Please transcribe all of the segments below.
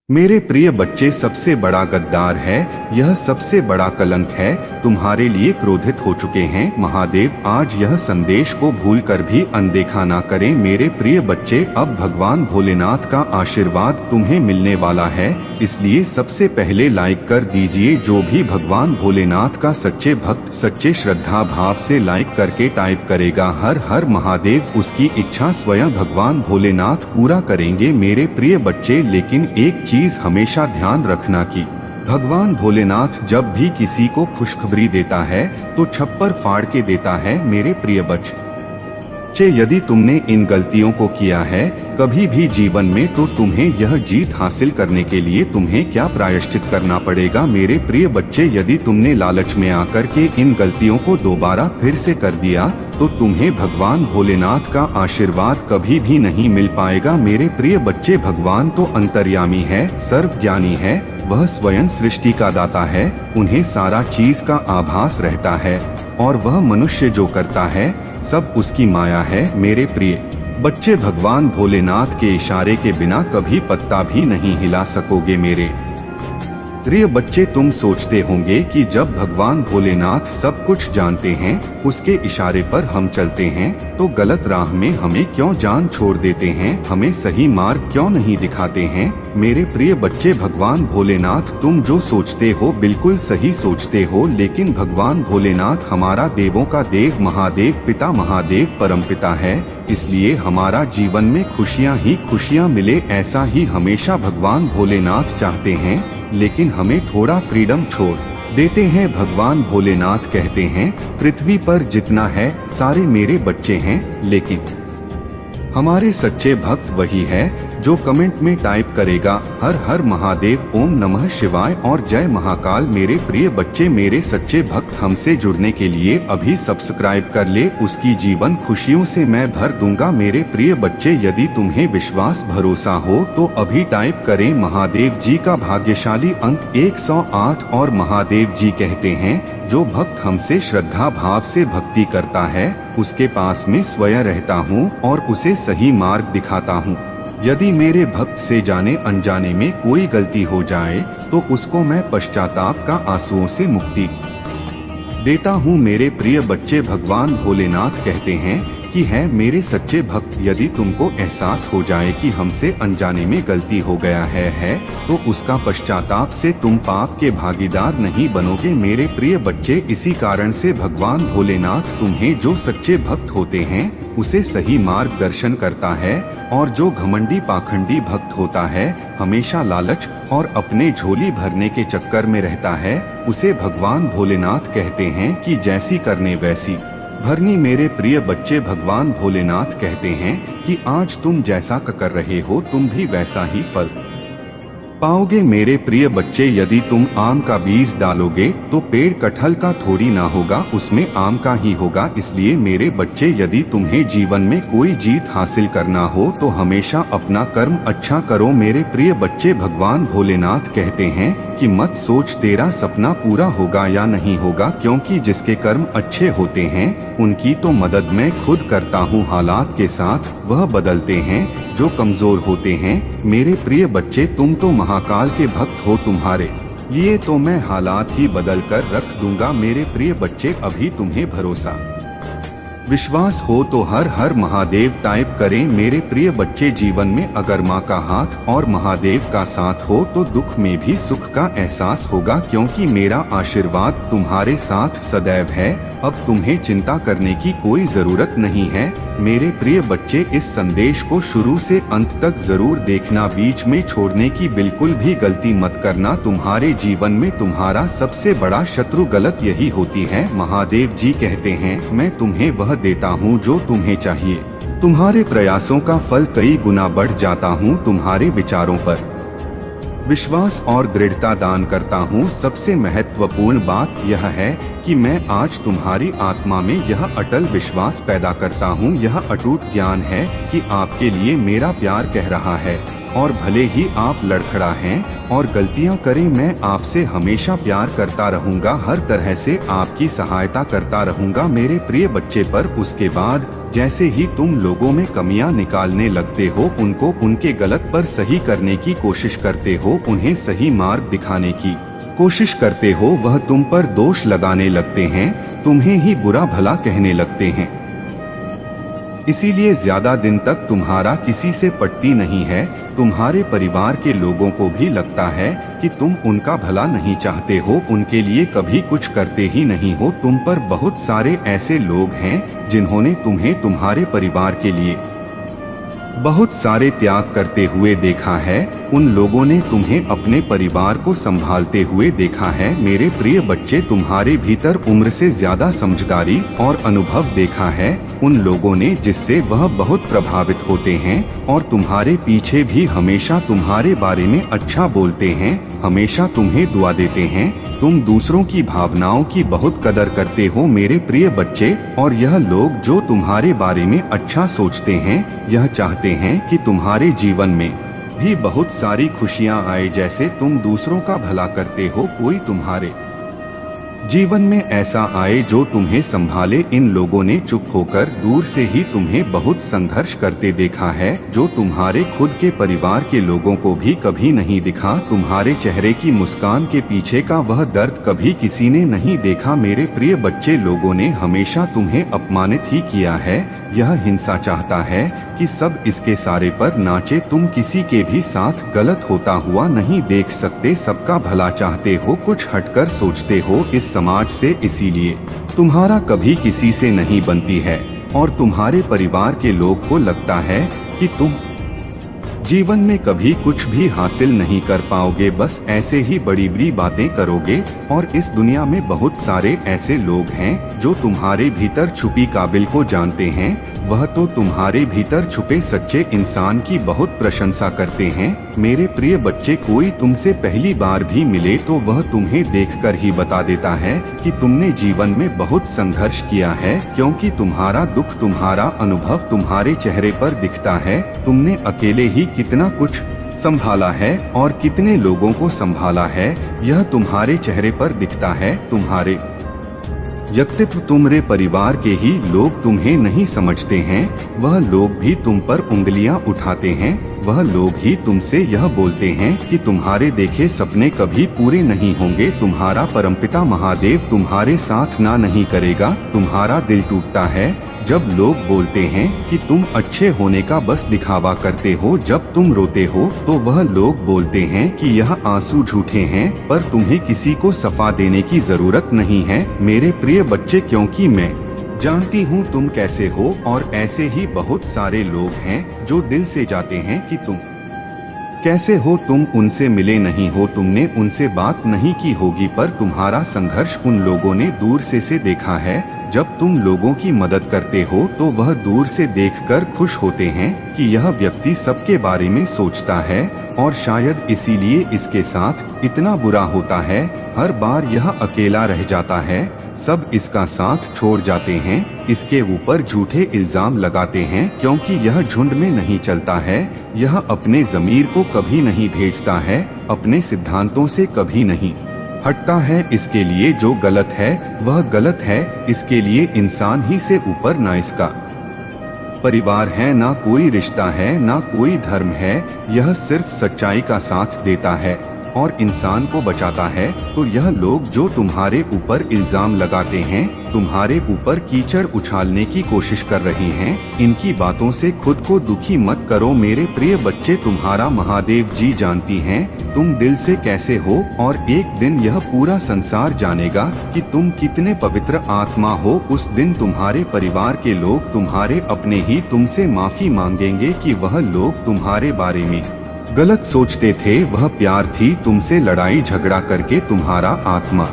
मेरे प्रिय बच्चे, सबसे बड़ा गद्दार है, यह सबसे बड़ा कलंक है, तुम्हारे लिए क्रोधित हो चुके हैं महादेव। आज यह संदेश को भूलकर भी अनदेखा ना करें। मेरे प्रिय बच्चे, अब भगवान भोलेनाथ का आशीर्वाद तुम्हें मिलने वाला है, इसलिए सबसे पहले लाइक कर दीजिए। जो भी भगवान भोलेनाथ का सच्चे भक्त सच्चे श्रद्धा भाव से लाइक करके टाइप करेगा हर हर महादेव, उसकी इच्छा स्वयं भगवान भोलेनाथ पूरा करेंगे। मेरे प्रिय बच्चे, लेकिन एक चीज हमेशा ध्यान रखना कि भगवान भोलेनाथ जब भी किसी को खुशखबरी देता है तो छप्पर फाड़ के देता है। मेरे प्रिय बच्चे, यदि तुमने इन गलतियों को किया है कभी भी जीवन में, तो तुम्हें यह जीत हासिल करने के लिए तुम्हें क्या प्रायश्चित करना पड़ेगा। मेरे प्रिय बच्चे, यदि तुमने लालच में आकर के इन गलतियों को दोबारा फिर से कर दिया तो तुम्हें भगवान भोलेनाथ का आशीर्वाद कभी भी नहीं मिल पाएगा। मेरे प्रिय बच्चे, भगवान तो अंतर्यामी है, सर्वज्ञानी है, वह स्वयं सृष्टि का दाता है, उन्हें सारा चीज का आभास रहता है और वह मनुष्य जो करता है सब उसकी माया है। मेरे प्रिय बच्चे, भगवान भोलेनाथ के इशारे के बिना कभी पत्ता भी नहीं हिला सकोगे। मेरे प्रिय बच्चे, तुम सोचते होंगे कि जब भगवान भोलेनाथ सब कुछ जानते हैं, उसके इशारे पर हम चलते हैं, तो गलत राह में हमें क्यों जान छोड़ देते हैं, हमें सही मार्ग क्यों नहीं दिखाते हैं। मेरे प्रिय बच्चे, भगवान भोलेनाथ तुम जो सोचते हो बिल्कुल सही सोचते हो, लेकिन भगवान भोलेनाथ हमारा देवों का देव महादेव पिता महादेव परमपिता है, इसलिए हमारा जीवन में खुशियाँ ही खुशियाँ मिले, ऐसा ही हमेशा भगवान भोलेनाथ चाहते हैं। लेकिन हमें थोड़ा फ्रीडम छोड़ देते हैं। भगवान भोलेनाथ कहते हैं पृथ्वी पर जितना है सारे मेरे बच्चे हैं, लेकिन हमारे सच्चे भक्त वही है जो कमेंट में टाइप करेगा हर हर महादेव, ओम नमः शिवाय और जय महाकाल। मेरे प्रिय बच्चे, मेरे सच्चे भक्त हमसे जुड़ने के लिए अभी सब्सक्राइब कर ले, उसकी जीवन खुशियों से मैं भर दूंगा। मेरे प्रिय बच्चे, यदि तुम्हें विश्वास भरोसा हो तो अभी टाइप करें महादेव जी का भाग्यशाली अंक 108 और महादेव जी कहते हैं जो भक्त हमसे श्रद्धा भाव से भक्ति करता है उसके पास में स्वयं रहता हूँ और उसे सही मार्ग दिखाता हूँ। यदि मेरे भक्त से जाने अनजाने में कोई गलती हो जाए तो उसको मैं पश्चाताप का आंसुओं से मुक्ति देता हूँ। मेरे प्रिय बच्चे, भगवान भोलेनाथ कहते हैं कि है मेरे सच्चे भक्त, यदि तुमको एहसास हो जाए कि हमसे अनजाने में गलती हो गया है तो उसका पश्चाताप से तुम पाप के भागीदार नहीं बनोगे। मेरे प्रिय बच्चे, इसी कारण से भगवान भोलेनाथ तुम्हें जो सच्चे भक्त होते हैं उसे सही मार्गदर्शन करता है, और जो घमंडी पाखंडी भक्त होता है हमेशा लालच और अपने झोली भरने के चक्कर में रहता है, उसे भगवान भोलेनाथ कहते हैं कि जैसी करने वैसी भरनी। मेरे प्रिय बच्चे, भगवान भोलेनाथ कहते हैं कि आज तुम जैसा कर रहे हो तुम भी वैसा ही फल पाओगे। मेरे प्रिय बच्चे, यदि तुम आम का बीज डालोगे तो पेड़ कटहल का थोड़ी ना होगा, उसमें आम का ही होगा। इसलिए मेरे बच्चे, यदि तुम्हें जीवन में कोई जीत हासिल करना हो तो हमेशा अपना कर्म अच्छा करो। मेरे प्रिय बच्चे, भगवान भोलेनाथ कहते हैं कि मत सोच तेरा सपना पूरा होगा या नहीं होगा, क्योंकि जिसके कर्म अच्छे होते हैं उनकी तो मदद मैं खुद करता हूँ। हालात के साथ वह बदलते हैं जो कमजोर होते हैं। मेरे प्रिय बच्चे, तुम तो महाकाल के भक्त हो, तुम्हारे लिए तो मैं हालात ही बदल कर रख दूंगा। मेरे प्रिय बच्चे, अभी तुम्हें भरोसा विश्वास हो तो हर हर महादेव टाइप करें। मेरे प्रिय बच्चे, जीवन में अगर माँ का हाथ और महादेव का साथ हो तो दुख में भी सुख का एहसास होगा, क्योंकि मेरा आशीर्वाद तुम्हारे साथ सदैव है। अब तुम्हें चिंता करने की कोई जरूरत नहीं है। मेरे प्रिय बच्चे, इस संदेश को शुरू से अंत तक जरूर देखना, बीच में छोड़ने की बिल्कुल भी गलती मत करना। तुम्हारे जीवन में तुम्हारा सबसे बड़ा शत्रु गलत यही होती है। महादेव जी कहते हैं मैं तुम्हें वह देता हूँ जो तुम्हें चाहिए, तुम्हारे प्रयासों का फल कई गुना बढ़ जाता हूँ। तुम्हारे विचारों पर विश्वास और दृढ़ता दान करता हूँ। सबसे महत्वपूर्ण बात यह है कि मैं आज तुम्हारी आत्मा में यह अटल विश्वास पैदा करता हूँ, यह अटूट ज्ञान है कि आपके लिए मेरा प्यार कह रहा है, और भले ही आप लड़खड़ा हैं और गलतियां करें, मैं आपसे हमेशा प्यार करता रहूंगा, हर तरह से आपकी सहायता करता रहूंगा। मेरे प्रिय बच्चे, पर उसके बाद जैसे ही तुम लोगों में कमियां निकालने लगते हो, उनको उनके गलत पर सही करने की कोशिश करते हो, उन्हें सही मार्ग दिखाने की कोशिश करते हो, वह तुम पर दोष लगाने लगते हैं, तुम्हें ही बुरा भला कहने लगते हैं। इसीलिए ज्यादा दिन तक तुम्हारा किसी से पटती नहीं है। तुम्हारे परिवार के लोगों को भी लगता है कि तुम उनका भला नहीं चाहते हो, उनके लिए कभी कुछ करते ही नहीं हो। तुम पर बहुत सारे ऐसे लोग हैं जिन्होंने तुम्हें तुम्हारे परिवार के लिए बहुत सारे त्याग करते हुए देखा है। उन लोगों ने तुम्हें अपने परिवार को संभालते हुए देखा है। मेरे प्रिय बच्चे, तुम्हारे भीतर उम्र से ज्यादा समझदारी और अनुभव देखा है उन लोगों ने, जिससे वह बहुत प्रभावित होते हैं और तुम्हारे पीछे भी हमेशा तुम्हारे बारे में अच्छा बोलते हैं, हमेशा तुम्हें दुआ देते हैं। तुम दूसरों की भावनाओं की बहुत कदर करते हो मेरे प्रिय बच्चे, और यह लोग जो तुम्हारे बारे में अच्छा सोचते हैं, यह चाहते हैं कि तुम्हारे जीवन में भी बहुत सारी खुशियां आए। जैसे तुम दूसरों का भला करते हो, कोई तुम्हारे जीवन में ऐसा आए जो तुम्हें संभाले। इन लोगों ने चुप होकर दूर से ही तुम्हें बहुत संघर्ष करते देखा है, जो तुम्हारे खुद के परिवार के लोगों को भी कभी नहीं दिखा। तुम्हारे चेहरे की मुस्कान के पीछे का वह दर्द कभी किसी ने नहीं देखा मेरे प्रिय बच्चे। लोगों ने हमेशा तुम्हें अपमानित ही किया है। यह हिंसा चाहता है कि सब इसके सारे पर नाचे। तुम किसी के भी साथ गलत होता हुआ नहीं देख सकते, सबका भला चाहते हो, कुछ हटकर सोचते हो इस समाज से, इसीलिए तुम्हारा कभी किसी से नहीं बनती है और तुम्हारे परिवार के लोग को लगता है कि तुम जीवन में कभी कुछ भी हासिल नहीं कर पाओगे, बस ऐसे ही बड़ी बड़ी बातें करोगे। और इस दुनिया में बहुत सारे ऐसे लोग हैं जो तुम्हारे भीतर छुपी काबिल को जानते हैं, वह तो तुम्हारे भीतर छुपे सच्चे इंसान की बहुत प्रशंसा करते हैं मेरे प्रिय बच्चे। कोई तुमसे पहली बार भी मिले तो वह तुम्हें देखकर ही बता देता है कि तुमने जीवन में बहुत संघर्ष किया है, क्योंकि तुम्हारा दुख, तुम्हारा अनुभव तुम्हारे चेहरे पर दिखता है। तुमने अकेले ही कितना कुछ संभाला है और कितने लोगों को संभाला है, यह तुम्हारे चेहरे पर दिखता है। तुम्हारे व्यक्तित्व, तुम्हारे परिवार के ही लोग तुम्हें नहीं समझते हैं, वह लोग भी तुम पर उंगलियां उठाते हैं। वह लोग ही तुमसे यह बोलते हैं कि तुम्हारे देखे सपने कभी पूरे नहीं होंगे, तुम्हारा परमपिता महादेव तुम्हारे साथ ना नहीं करेगा। तुम्हारा दिल टूटता है जब लोग बोलते हैं कि तुम अच्छे होने का बस दिखावा करते हो। जब तुम रोते हो तो वह लोग बोलते हैं कि यह आंसू झूठे हैं, पर तुम्हें किसी को सफा देने की जरूरत नहीं है मेरे प्रिय बच्चे, क्योंकि मैं जानती हूँ तुम कैसे हो। और ऐसे ही बहुत सारे लोग हैं जो दिल से जाते हैं कि तुम कैसे हो। तुम उनसे मिले नहीं हो, तुमने उनसे बात नहीं की होगी, पर तुम्हारा संघर्ष उन लोगों ने दूर से देखा है। जब तुम लोगों की मदद करते हो तो वह दूर से देखकर खुश होते हैं कि यह व्यक्ति सबके बारे में सोचता है, और शायद इसीलिए इसके साथ इतना बुरा होता है। हर बार यह अकेला रह जाता है, सब इसका साथ छोड़ जाते हैं, इसके ऊपर झूठे इल्जाम लगाते हैं, क्योंकि यह झुंड में नहीं चलता है। यह अपने ज़मीर को कभी नहीं भेजता है, अपने सिद्धांतों से कभी नहीं हटता है। इसके लिए जो गलत है वह गलत है, इसके लिए इंसान ही से ऊपर ना इसका परिवार है, ना कोई रिश्ता है, ना कोई धर्म है। यह सिर्फ सच्चाई का साथ देता है और इंसान को बचाता है। तो यह लोग जो तुम्हारे ऊपर इल्जाम लगाते हैं, तुम्हारे ऊपर कीचड़ उछालने की कोशिश कर रहे हैं, इनकी बातों से खुद को दुखी मत करो मेरे प्रिय बच्चे। तुम्हारा महादेव जी जानती हैं तुम दिल से कैसे हो, और एक दिन यह पूरा संसार जानेगा कि तुम कितने पवित्र आत्मा हो। उस दिन तुम्हारे परिवार के लोग, तुम्हारे अपने ही तुमसे माफी मांगेंगे कि वह लोग तुम्हारे बारे में गलत सोचते थे। वह प्यार थी, तुमसे लड़ाई झगड़ा करके तुम्हारा आत्मा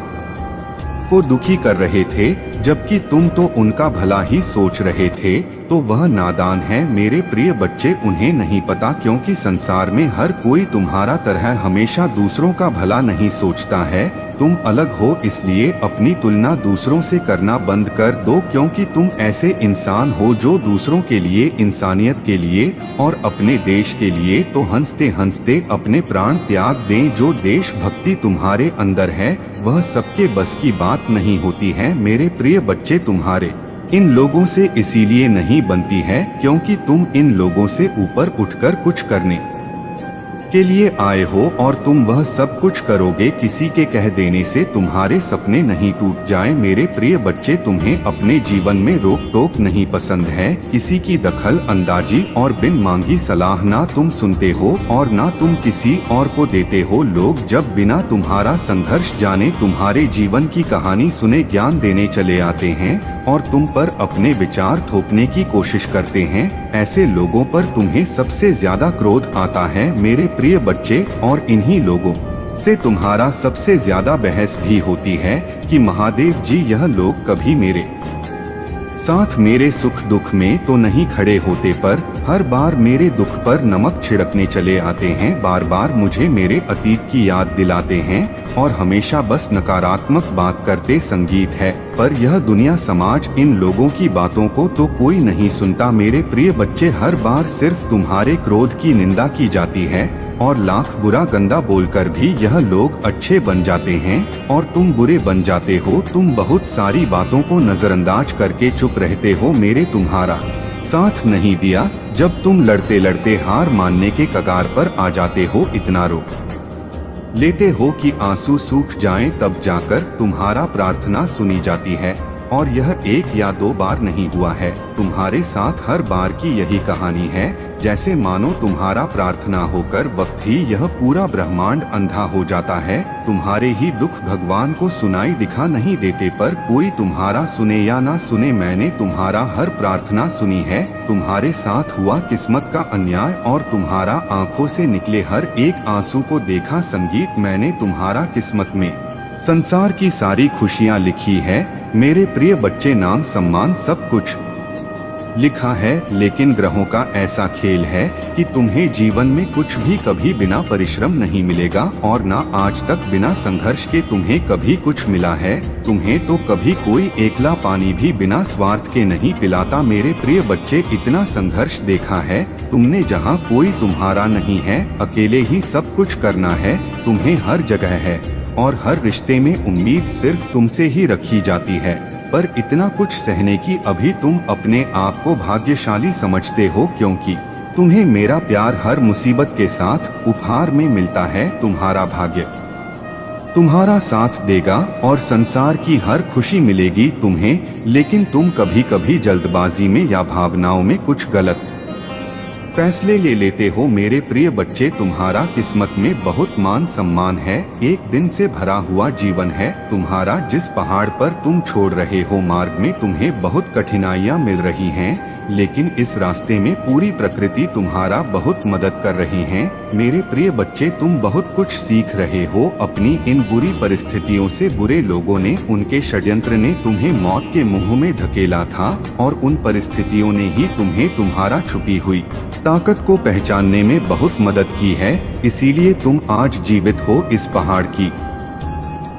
को दुखी कर रहे थे, जबकि तुम तो उनका भला ही सोच रहे थे। तो वह नादान है मेरे प्रिय बच्चे, उन्हें नहीं पता, क्योंकि संसार में हर कोई तुम्हारा तरह हमेशा दूसरों का भला नहीं सोचता है। तुम अलग हो, इसलिए अपनी तुलना दूसरों से करना बंद कर दो, क्योंकि तुम ऐसे इंसान हो जो दूसरों के लिए, इंसानियत के लिए और अपने देश के लिए तो हंसते हंसते अपने प्राण त्याग दें। जो देशभक्ति तुम्हारे अंदर है वह सबके बस की बात नहीं होती है मेरे प्रिय बच्चे। तुम्हारे इन लोगों से इसीलिए नहीं बनती है क्योंकि तुम इन लोगों से ऊपर उठकर कुछ करने के लिए आए हो और तुम वह सब कुछ करोगे। किसी के कह देने से तुम्हारे सपने नहीं टूट जाए। मेरे प्रिय बच्चे, तुम्हें अपने जीवन में रोक टोक नहीं पसंद है। किसी की दखल अंदाजी और बिन मांगी सलाह ना तुम सुनते हो और ना तुम किसी और को देते हो। लोग जब बिना तुम्हारा संघर्ष जाने तुम्हारे जीवन की कहानी सुने ज्ञान देने चले आते हैं और तुम पर अपने विचार थोपने की कोशिश करते हैं, ऐसे लोगों पर तुम्हें सबसे ज्यादा क्रोध आता है मेरे प्रिय बच्चे। और इन्हीं लोगों से तुम्हारा सबसे ज्यादा बहस भी होती है कि महादेव जी, यह लोग कभी मेरे साथ मेरे सुख दुख में तो नहीं खड़े होते, पर हर बार मेरे दुख पर नमक छिड़कने चले आते हैं। बार बार मुझे मेरे अतीत की याद दिलाते हैं और हमेशा बस नकारात्मक बात करते। संगीत है, पर यह दुनिया समाज इन लोगों की बातों को तो कोई नहीं सुनता। मेरे प्रिय बच्चे, हर बार सिर्फ तुम्हारे क्रोध की निंदा की जाती है और लाख बुरा गंदा बोलकर भी यह लोग अच्छे बन जाते हैं और तुम बुरे बन जाते हो। तुम बहुत सारी बातों को नजरअंदाज करके चुप रहते हो। मेरे तुम्हारा साथ नहीं दिया जब तुम लड़ते लड़ते हार मानने के कगार पर आ जाते हो। इतना रो लेते हो कि आंसू सूख जाएं, तब जाकर तुम्हारा प्रार्थना सुनी जाती है। और यह एक या दो बार नहीं हुआ है, तुम्हारे साथ हर बार की यही कहानी है। जैसे मानो तुम्हारा प्रार्थना होकर वक्त ही यह पूरा ब्रह्मांड अंधा हो जाता है। तुम्हारे ही दुख भगवान को सुनाई दिखा नहीं देते, पर कोई तुम्हारा सुने या ना सुने, मैंने तुम्हारा हर प्रार्थना सुनी है। तुम्हारे साथ हुआ किस्मत का अन्याय और तुम्हारा आंखों से निकले हर एक आंसू को देखा। संगीत, मैंने तुम्हारा किस्मत में संसार की सारी खुशियाँ लिखी है मेरे प्रिय बच्चे। नाम सम्मान सब कुछ लिखा है, लेकिन ग्रहों का ऐसा खेल है कि तुम्हें जीवन में कुछ भी कभी बिना परिश्रम नहीं मिलेगा और ना आज तक बिना संघर्ष के तुम्हें कभी कुछ मिला है। तुम्हें तो कभी कोई एकला पानी भी बिना स्वार्थ के नहीं पिलाता। मेरे प्रिय बच्चे, इतना संघर्ष देखा है तुमने जहाँ कोई तुम्हारा नहीं है, अकेले ही सब कुछ करना है। तुम्हें हर जगह है और हर रिश्ते में उम्मीद सिर्फ तुमसे ही रखी जाती है, पर इतना कुछ सहने की अभी तुम अपने आप को भाग्यशाली समझते हो, क्योंकि तुम्हें मेरा प्यार हर मुसीबत के साथ उपहार में मिलता है। तुम्हारा भाग्य तुम्हारा साथ देगा और संसार की हर खुशी मिलेगी तुम्हें, लेकिन तुम कभी कभी जल्दबाजी में या भावनाओं में कुछ गलत फैसले ले लेते हो। मेरे प्रिय बच्चे, तुम्हारा किस्मत में बहुत मान सम्मान है, एक दिन से भरा हुआ जीवन है तुम्हारा। जिस पहाड़ पर तुम छोड़ रहे हो मार्ग में तुम्हें बहुत कठिनाइयाँ मिल रही हैं, लेकिन इस रास्ते में पूरी प्रकृति तुम्हारा बहुत मदद कर रही है। मेरे प्रिय बच्चे, तुम बहुत कुछ सीख रहे हो अपनी इन बुरी परिस्थितियों से। बुरे लोगों ने, उनके षड्यंत्र ने तुम्हें मौत के मुंह में धकेला था और उन परिस्थितियों ने ही तुम्हें तुम्हारा छुपी हुई ताकत को पहचानने में बहुत मदद की है। इसीलिए तुम आज जीवित हो। इस पहाड़ की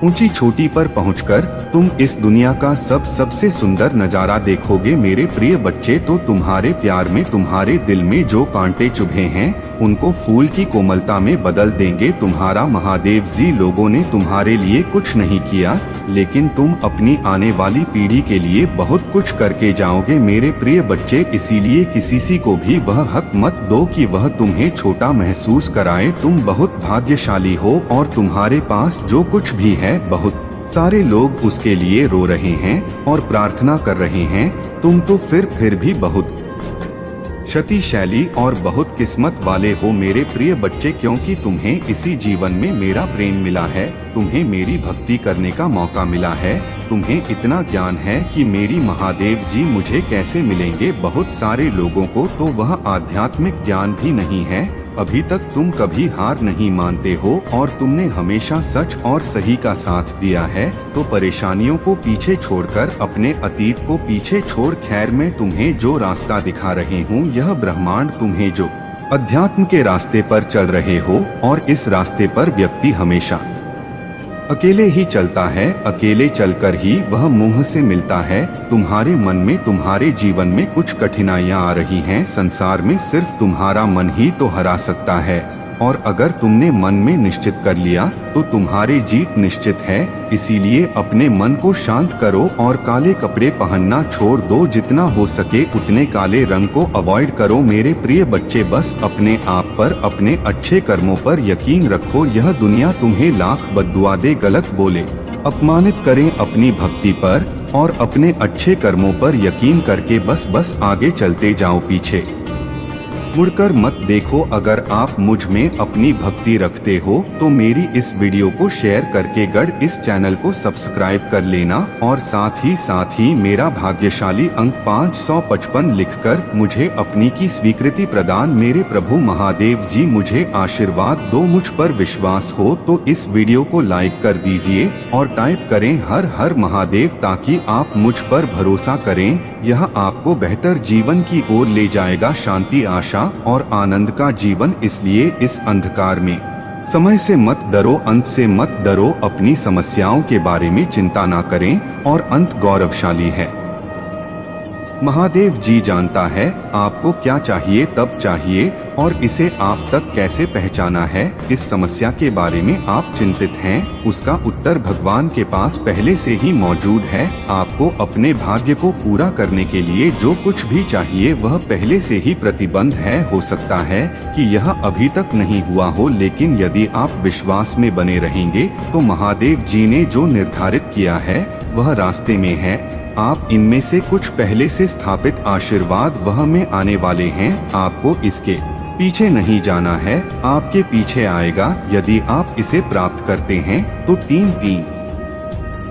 ऊंची चोटी पर पहुंचकर तुम इस दुनिया का सबसे सुंदर नजारा देखोगे। मेरे प्रिय बच्चे, तो तुम्हारे प्यार में, तुम्हारे दिल में जो कांटे चुभे हैं उनको फूल की कोमलता में बदल देंगे तुम्हारा महादेव जी। लोगों ने तुम्हारे लिए कुछ नहीं किया, लेकिन तुम अपनी आने वाली पीढ़ी के लिए बहुत कुछ करके जाओगे मेरे प्रिय बच्चे। इसीलिए किसी को भी वह हक मत दो कि वह तुम्हें छोटा महसूस कराए। तुम बहुत भाग्यशाली हो और तुम्हारे पास जो कुछ भी है, बहुत सारे लोग उसके लिए रो रहे हैं और प्रार्थना कर रहे हैं। तुम तो फिर भी बहुत शक्तिशाली और बहुत किस्मत वाले हो मेरे प्रिय बच्चे, क्योंकि तुम्हें इसी जीवन में मेरा प्रेम मिला है, तुम्हें मेरी भक्ति करने का मौका मिला है। तुम्हें इतना ज्ञान है कि मेरी महादेव जी मुझे कैसे मिलेंगे। बहुत सारे लोगों को तो वह आध्यात्मिक ज्ञान भी नहीं है। अभी तक तुम कभी हार नहीं मानते हो और तुमने हमेशा सच और सही का साथ दिया है। तो परेशानियों को पीछे छोड़कर, अपने अतीत को पीछे छोड़, खैर मैं तुम्हें जो रास्ता दिखा रही हूँ, यह ब्रह्मांड तुम्हें जो अध्यात्म के रास्ते पर चल रहे हो, और इस रास्ते पर व्यक्ति हमेशा अकेले ही चलता है, अकेले चलकर ही वह मुंह से मिलता है। तुम्हारे मन में, तुम्हारे जीवन में कुछ कठिनाइयां आ रही हैं। संसार में सिर्फ तुम्हारा मन ही तो हरा सकता है। और अगर तुमने मन में निश्चित कर लिया तो तुम्हारी जीत निश्चित है। इसीलिए अपने मन को शांत करो और काले कपड़े पहनना छोड़ दो। जितना हो सके उतने काले रंग को अवॉइड करो। मेरे प्रिय बच्चे, बस अपने आप पर, अपने अच्छे कर्मों पर यकीन रखो। यह दुनिया तुम्हें लाख बद्दुआ दे, गलत बोले, अपमानित करें, अपनी भक्ति पर और अपने अच्छे कर्मों पर यकीन करके बस आगे चलते जाओ, पीछे मुड़कर मत देखो। अगर आप मुझ में अपनी भक्ति रखते हो तो मेरी इस वीडियो को शेयर करके गढ़ इस चैनल को सब्सक्राइब कर लेना और साथ ही मेरा भाग्यशाली अंक 555 लिखकर मुझे अपनी की स्वीकृति प्रदान। मेरे प्रभु महादेव जी मुझे आशीर्वाद दो। मुझ पर विश्वास हो तो इस वीडियो को लाइक कर दीजिए और टाइप करें हर हर महादेव, ताकि आप मुझ पर भरोसा करें। यह आपको बेहतर जीवन की ओर ले जाएगा, शांति, आशा और आनंद का जीवन। इसलिए इस अंधकार में समय से मत डरो, अंत से मत डरो। अपनी समस्याओं के बारे में चिंता ना करें और अंत गौरवशाली है। महादेव जी जानता है आपको क्या चाहिए, तब चाहिए और इसे आप तक कैसे पहचाना है। इस समस्या के बारे में आप चिंतित हैं, उसका उत्तर भगवान के पास पहले से ही मौजूद है। आपको अपने भाग्य को पूरा करने के लिए जो कुछ भी चाहिए वह पहले से ही प्रतिबंध है। हो सकता है कि यह अभी तक नहीं हुआ हो, लेकिन यदि आप विश्वास में बने रहेंगे तो महादेव जी ने जो निर्धारित किया है वह रास्ते में है। आप इनमें से कुछ पहले से स्थापित आशीर्वाद वह में आने वाले हैं। आपको इसके पीछे नहीं जाना है, आपके पीछे आएगा। यदि आप इसे प्राप्त करते हैं तो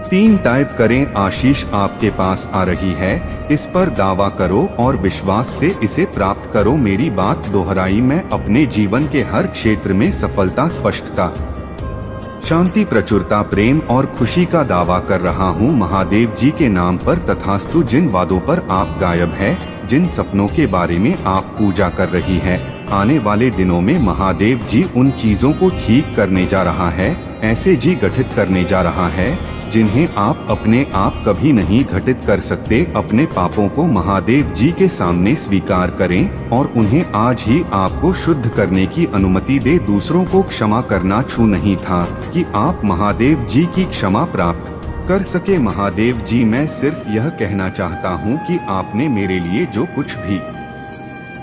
3 टाइप करें। आशीष आपके पास आ रही है, इस पर दावा करो और विश्वास से इसे प्राप्त करो। मेरी बात दोहराई, मैं अपने जीवन के हर क्षेत्र में सफलता, स्पष्टता, शांति, प्रचुरता, प्रेम और खुशी का दावा कर रहा हूँ महादेव जी के नाम पर। तथास्तु। जिन वादों पर आप गायब है, जिन सपनों के बारे में आप पूजा कर रही है, आने वाले दिनों में महादेव जी उन चीजों को ठीक करने जा रहा है। ऐसे जी गठित करने जा रहा है जिन्हें आप अपने आप कभी नहीं घटित कर सकते। अपने पापों को महादेव जी के सामने स्वीकार करें और उन्हें आज ही आपको शुद्ध करने की अनुमति दे। दूसरों को क्षमा करना छू नहीं था कि आप महादेव जी की क्षमा प्राप्त कर सके। महादेव जी, मैं सिर्फ यह कहना चाहता हूँ कि आपने मेरे लिए जो कुछ भी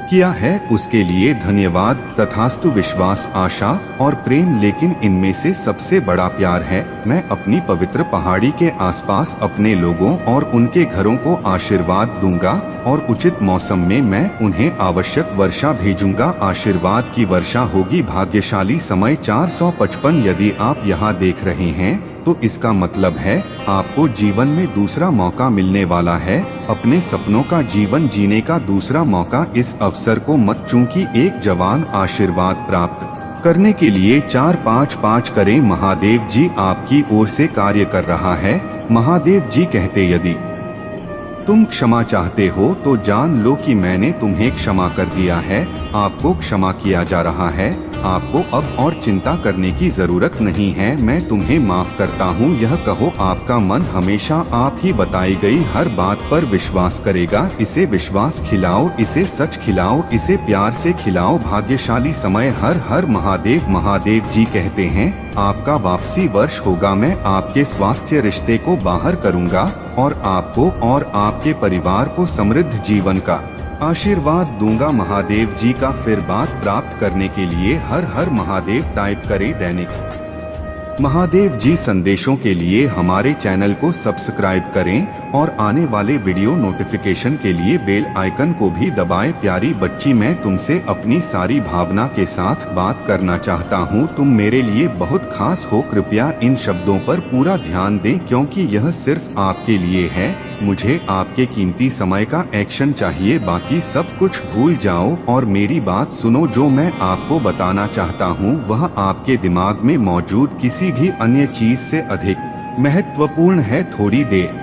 किया है उसके लिए धन्यवाद। तथास्तु। विश्वास, आशा और प्रेम, लेकिन इनमें से सबसे बड़ा प्यार है। मैं अपनी पवित्र पहाड़ी के आसपास अपने लोगों और उनके घरों को आशीर्वाद दूंगा और उचित मौसम में मैं उन्हें आवश्यक वर्षा भेजूंगा। आशीर्वाद की वर्षा होगी। भाग्यशाली समय 455। यदि आप यहाँ देख रहे हैं तो इसका मतलब है आपको जीवन में दूसरा मौका मिलने वाला है, अपने सपनों का जीवन जीने का दूसरा मौका। इस अवसर को मत चूंकि एक जवान आशीर्वाद प्राप्त करने के लिए 4-5-5 करें। महादेव जी आपकी ओर से कार्य कर रहा है। महादेव जी कहते, यदि तुम क्षमा चाहते हो तो जान लो कि मैंने तुम्हें क्षमा कर दिया है। आपको क्षमा किया जा रहा है। आपको अब और चिंता करने की जरूरत नहीं है। मैं तुम्हें माफ करता हूँ। यह कहो, आपका मन हमेशा आप ही बताई गई हर बात पर विश्वास करेगा। इसे विश्वास खिलाओ, इसे सच खिलाओ, इसे प्यार से खिलाओ। भाग्यशाली समय। हर हर महादेव। महादेव जी कहते हैं आपका वापसी वर्ष होगा। मैं आपके स्वास्थ्य रिश्ते को बाहर करूँगा और आपको और आपके परिवार को समृद्ध जीवन का आशीर्वाद दूंगा। महादेव जी का फिर बात प्राप्त करने के लिए हर हर महादेव टाइप करें। दैनिक महादेव जी संदेशों के लिए हमारे चैनल को सब्सक्राइब करें और आने वाले वीडियो नोटिफिकेशन के लिए बेल आइकन को भी दबाएं। प्यारी बच्ची, मैं तुमसे अपनी सारी भावना के साथ बात करना चाहता हूँ। तुम मेरे लिए बहुत खास हो। कृपया इन शब्दों पर पूरा ध्यान दें क्योंकि यह सिर्फ आपके लिए है। मुझे आपके कीमती समय का एक्शन चाहिए। बाकी सब कुछ भूल जाओ और मेरी बात सुनो। जो मैं आपको बताना चाहता हूँ वह आपके दिमाग में मौजूद किसी भी अन्य चीज से अधिक महत्वपूर्ण है। थोड़ी देर